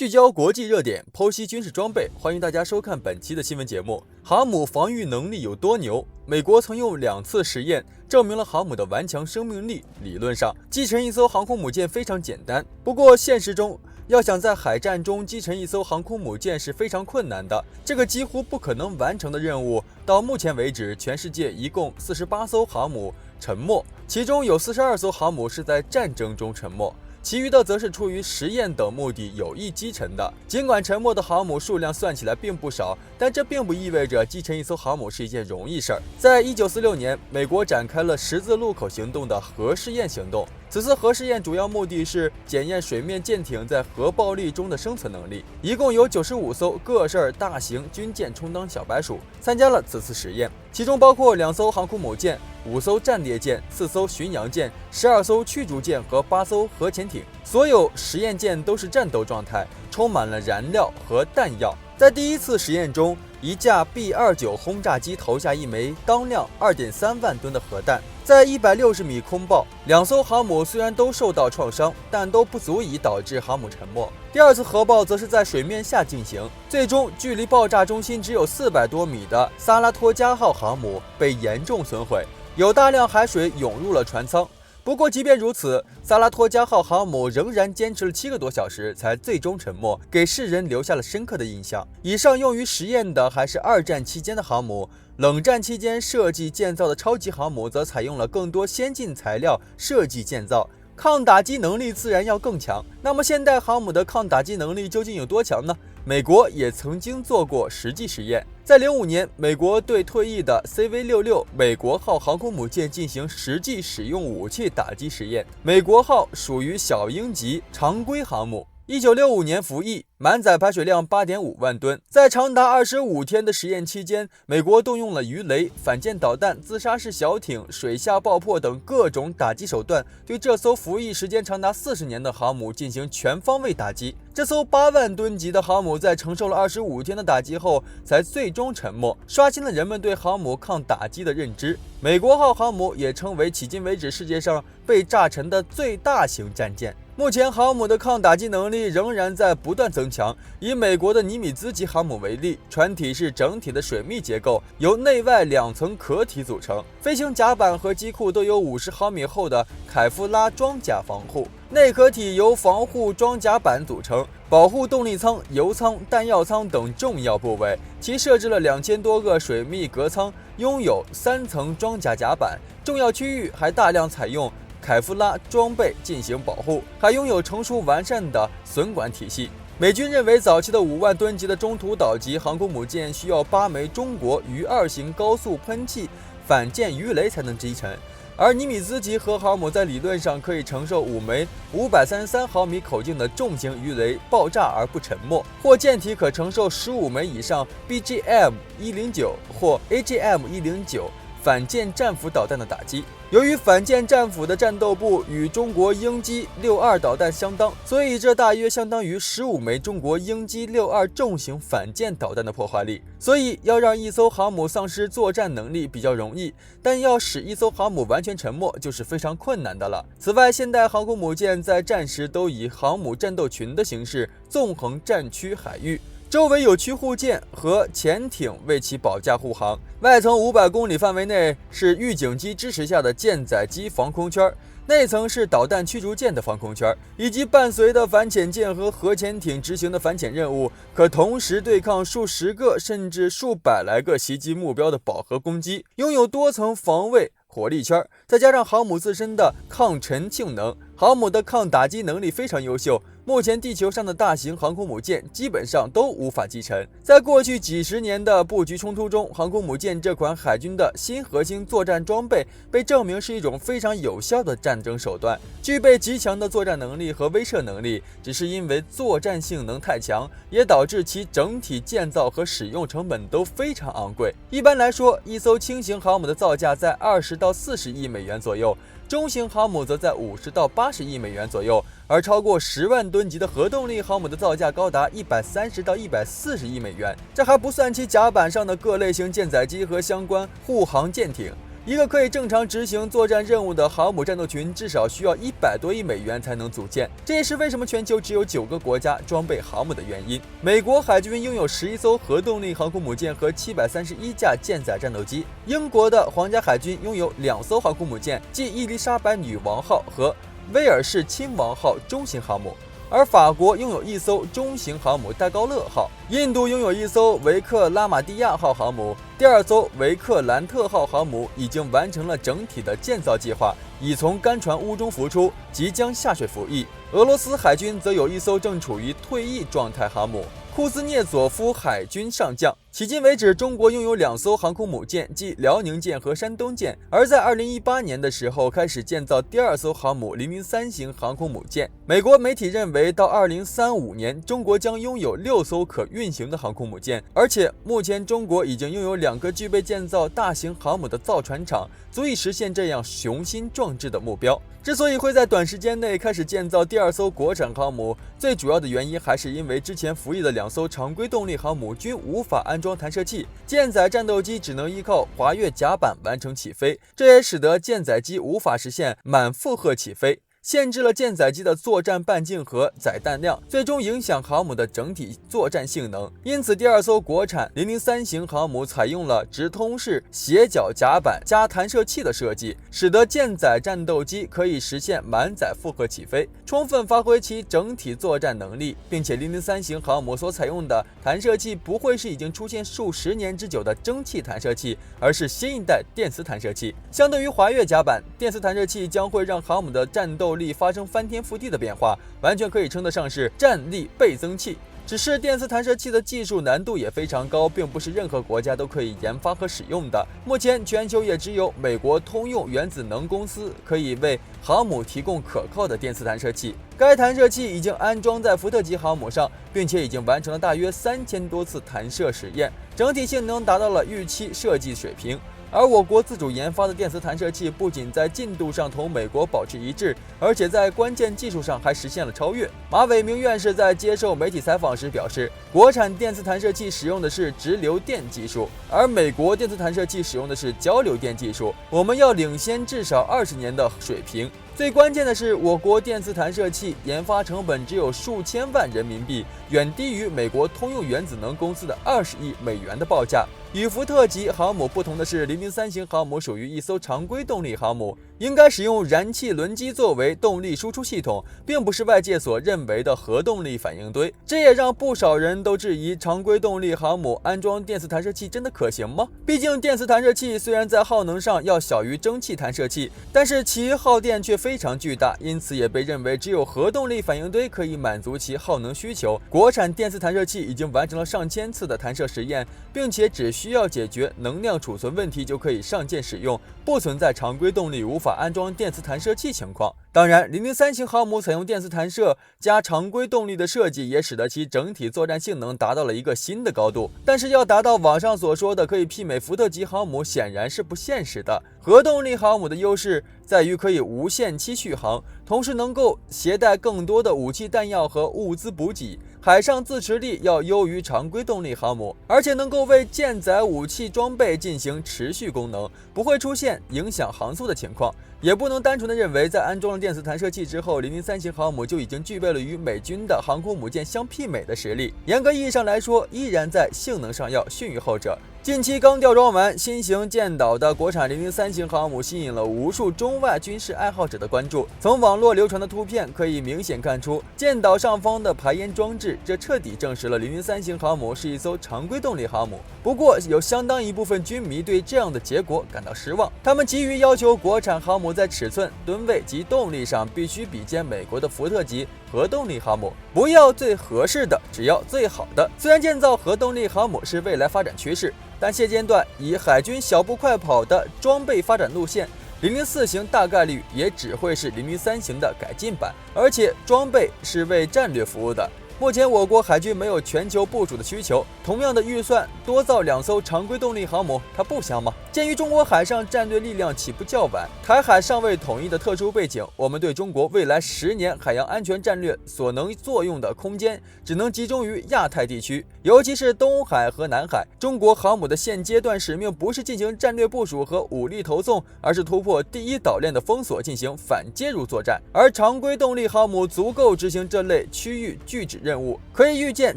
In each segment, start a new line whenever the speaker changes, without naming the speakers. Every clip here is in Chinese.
聚焦国际热点，剖析军事装备，欢迎大家收看本期的新闻节目。航母防御能力有多牛？美国曾用2次实验证明了航母的顽强生命力。理论上，击沉一艘航空母舰非常简单，不过现实中，要想在海战中击沉一艘航空母舰是非常困难的，这个几乎不可能完成的任务。到目前为止，全世界一共48艘航母沉没，其中有42艘航母是在战争中沉没。其余的则是出于实验等目的有意击沉的。尽管沉没的航母数量算起来并不少，但这并不意味着击沉一艘航母是一件容易事儿。在1946年，美国展开了十字路口行动的核试验行动。此次核试验主要目的是检验水面舰艇在核暴力中的生存能力。一共有95艘各式大型军舰充当小白鼠，参加了此次实验，其中包括2艘航空母舰、5艘战列舰、4艘巡洋舰、12艘驱逐舰和8艘核潜艇。所有实验舰都是战斗状态，充满了燃料和弹药。在第一次实验中，一架 B-29 轰炸机投下一枚当量 2.3万吨的核弹，在160米空爆。2艘航母虽然都受到创伤，但都不足以导致航母沉没。第二次核爆则是在水面下进行，最终距离爆炸中心只有400多米的萨拉托加号航母被严重损毁，有大量海水涌入了船舱。不过即便如此，萨拉托加号航母仍然坚持了7个多小时才最终沉没，给世人留下了深刻的印象。以上用于实验的还是2战期间的航母，冷战期间设计建造的超级航母则采用了更多先进材料设计建造，抗打击能力自然要更强。那么现代航母的抗打击能力究竟有多强呢？美国也曾经做过实际实验，在05年，美国对退役的 CV-66 美国号航空母舰进行实际使用武器打击实验。美国号属于小鹰级常规航母，1965年服役，满载排水量 8.5 万吨。在长达25天的实验期间，美国动用了鱼雷、反舰导弹、自杀式小艇、水下爆破等各种打击手段，对这艘服役时间长达40年的航母进行全方位打击。这艘8万吨级的航母在承受了25天的打击后，才最终沉没，刷新了人们对航母抗打击的认知。美国号航母也成为迄今为止世界上被炸沉的最大型战舰。目前航母的抗打击能力仍然在不断增强。以美国的尼米兹级航母为例，船体是整体的水密结构，由内外2层壳体组成，飞行甲板和机库都有50毫米厚的凯夫拉装甲防护，内壳体由防护装甲板组成，保护动力舱、油舱、弹药舱等重要部位。其设置了2000多个水密隔舱，拥有3层装甲甲板，重要区域还大量采用凯夫拉装备进行保护，还拥有成熟完善的损管体系。美军认为，早期的5万吨级的中途岛级航空母舰需要8枚中国鱼2型高速喷气反舰鱼雷才能击沉，而尼米兹级核航母在理论上可以承受5枚533毫米口径的重型鱼雷爆炸而不沉没，或舰体可承受15枚以上 BGM-109 或 AGM-109反舰战斧导弹的打击。由于反舰战斧的战斗部与中国鹰击62导弹相当，所以这大约相当于15枚中国鹰击62重型反舰导弹的破坏力。所以要让一艘航母丧失作战能力比较容易，但要使一艘航母完全沉没就是非常困难的了。此外，现代航空母舰在战时都以航母战斗群的形式纵横战区海域，周围有驱护舰和潜艇为其保驾护航，外层500公里范围内是预警机支持下的舰载机防空圈，内层是导弹驱逐舰的防空圈，以及伴随的反潜舰和核潜艇执行的反潜任务，可同时对抗数十个甚至数百来个袭击目标的饱和攻击，拥有多层防卫火力圈，再加上航母自身的抗沉性能，航母的抗打击能力非常优秀。目前地球上的大型航空母舰基本上都无法击沉。在过去几十年的布局冲突中，航空母舰这款海军的新核心作战装备被证明是一种非常有效的战争手段，具备极强的作战能力和威慑能力。只是因为作战性能太强，也导致其整体建造和使用成本都非常昂贵。一般来说，一艘轻型航母的造价在20到40亿美元左右，中型航母则在50到80亿美元左右，而超过10万吨级的核动力航母的造价高达130到140亿美元。这还不算其甲板上的各类型舰载机和相关护航舰艇。一个可以正常执行作战任务的航母战斗群至少需要100多亿美元才能组建，这也是为什么全球只有9个国家装备航母的原因。美国海军拥有11艘核动力航空母舰和731架舰载战斗机，英国的皇家海军拥有2艘航空母舰，即伊丽莎白女王号和威尔士亲王号中型航母。而法国拥有1艘中型航母戴高乐号，印度拥有1艘维克拉玛蒂亚号航母，第2艘维克兰特号航母已经完成了整体的建造计划，已从干船坞中浮出，即将下水服役。俄罗斯海军则有1艘正处于退役状态航母库兹涅佐夫海军上将。迄今为止，中国拥有2艘航空母舰，即辽宁舰和山东舰，而在2018年的时候开始建造第2艘航母003型航空母舰。美国媒体认为，到2035年，中国将拥有6艘可运行的航空母舰，而且目前中国已经拥有2个具备建造大型航母的造船厂，足以实现这样雄心壮志的目标。之所以会在短时间内开始建造第2艘国产航母，最主要的原因还是因为之前服役的2艘常规动力航母均无法安装弹射器，舰载战斗机只能依靠滑跃甲板完成起飞，这也使得舰载机无法实现满负荷起飞，限制了舰载机的作战半径和载弹量，最终影响航母的整体作战性能。因此，第2艘国产003型航母采用了直通式斜角甲板加弹射器的设计，使得舰载战斗机可以实现满载负荷起飞，充分发挥其整体作战能力，并且003型航母所采用的弹射器不会是已经出现数十年之久的蒸汽弹射器，而是新一代电磁弹射器。相对于滑跃甲板，电磁弹射器将会让航母的战斗力发生翻天覆地的变化，完全可以称得上是战力倍增器。只是电磁弹射器的技术难度也非常高，并不是任何国家都可以研发和使用的。目前全球也只有美国通用原子能公司可以为航母提供可靠的电磁弹射器。该弹射器已经安装在福特级航母上，并且已经完成了大约3000多次弹射实验，整体性能达到了预期设计水平。而我国自主研发的电磁弹射器不仅在进度上同美国保持一致，而且在关键技术上还实现了超越。马伟明院士在接受媒体采访时表示，国产电磁弹射器使用的是直流电技术，而美国电磁弹射器使用的是交流电技术，我们要领先至少20年的水平。最关键的是，我国电磁弹射器研发成本只有数千万人民币，远低于美国通用原子能公司的20亿美元的报价。与福特级航母不同的是，003型航母属于1艘常规动力航母，应该使用燃气轮机作为动力输出系统，并不是外界所认为的核动力反应堆。这也让不少人都质疑，常规动力航母安装电磁弹射器真的可行吗？毕竟电磁弹射器虽然在耗能上要小于蒸汽弹射器，但是其耗电却非常巨大，因此也被认为只有核动力反应堆可以满足其耗能需求。国产电磁弹射器已经完成了上千次的弹射实验，并且只需要解决能量储存问题就可以上舰使用，不存在常规动力无法安装电磁弹射器情况。当然，003型航母采用电磁弹射加常规动力的设计，也使得其整体作战性能达到了一个新的高度。但是要达到网上所说的可以媲美福特级航母，显然是不现实的。核动力航母的优势在于可以无限期续航，同时能够携带更多的武器弹药和物资补给，海上自持力要优于常规动力航母，而且能够为舰载武器装备进行持续功能，不会出现影响航速的情况。也不能单纯的认为，在安装了电磁弹射器之后，003型航母就已经具备了与美军的航空母舰相媲美的实力。严格意义上来说，依然在性能上要逊于后者。近期刚吊装完新型舰岛的国产003型航母，吸引了无数中外军事爱好者的关注。从网络流传的图片可以明显看出，舰岛上方的排烟装置，这彻底证实了003型航母是一艘常规动力航母。不过，有相当一部分军迷对这样的结果感到失望，他们急于要求国产航母在尺寸、吨位及动力上必须比肩美国的福特级核动力航母，不要最合适的，只要最好的。虽然建造核动力航母是未来发展趋势，但现阶段以海军小步快跑的装备发展路线，004型大概率也只会是003型的改进版，而且装备是为战略服务的。目前我国海军没有全球部署的需求，同样的预算多造2艘常规动力航母，它不香吗？鉴于中国海上战略力量起步较晚，台海尚未统一的特殊背景，我们对中国未来10年海洋安全战略所能作用的空间，只能集中于亚太地区，尤其是东海和南海。中国航母的现阶段使命不是进行战略部署和武力投送，而是突破第一岛链的封锁，进行反介入作战。而常规动力航母足够执行这类区域拒止任务。可以预见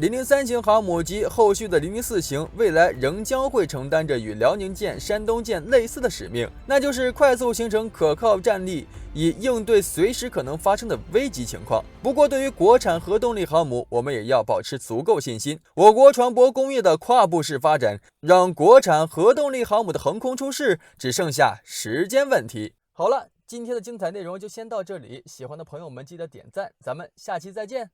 ，003型航母及后续的004型未来仍将会承担着与辽宁舰、山东舰类似的使命，那就是快速形成可靠战力，以应对随时可能发生的危急情况。不过，对于国产核动力航母，我们也要保持足够信心。我国船舶工业的跨步式发展，让国产核动力航母的横空出世只剩下时间问题。好了，今天的精彩内容就先到这里，喜欢的朋友们记得点赞，咱们下期再见。